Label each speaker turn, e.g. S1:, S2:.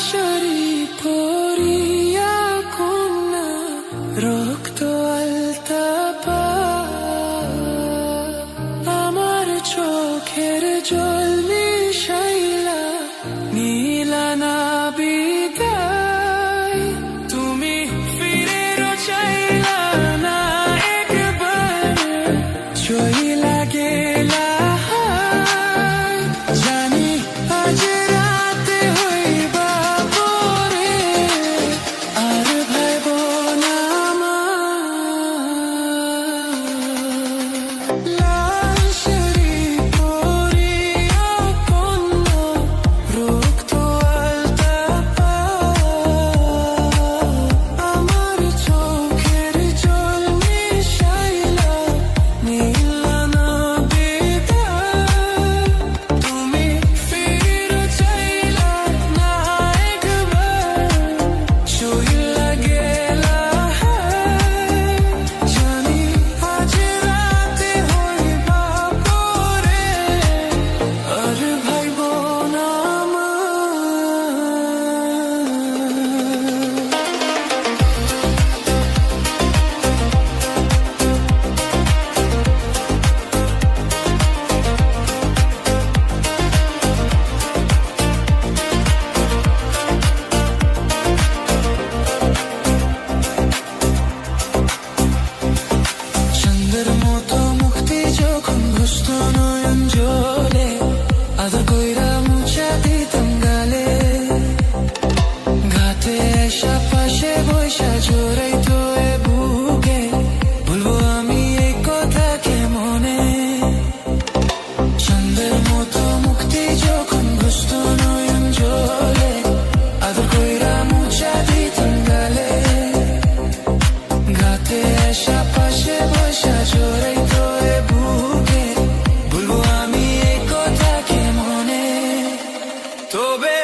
S1: শাড়ি পরিয়া কন্যা রক্ত আলতা পা আমার চোখের জল মিশাইলা নীলা না বিদায় তুমি ফিরে চাইলা না একবার চইলা গেলা জানি আজ রাতে হইবা পরে আর ভাইব না লাল শাড়ি পরিয়া কন্যা রক্ত আলতা পা আমার চোখের জল মিশাইলা নীলা না বিদায় তুমি ফিরে চাইলা না একবার চইলা গেলা জানি আজ রাতে হইবা পরে আর ভাইব না চন্দ্রের মতো মুক্তি যখন ঘুষত নয়ন জলে আদর কইরা মুছা দিতাম গালে ঘাটে এসা পাশে বৈশা জোরাইতো এ বুকে বলবো আমি এই কথা কেমনে চন্দ্রের মতো মুক্তি যখন ঘুষত নয়ন জলে আদর কইরা মুছা দিতাম গালে ঘাটে এসা পাশে বৈশা জোরাইতো এ বুকে বলবো আমি এই কথা কেমনে তবে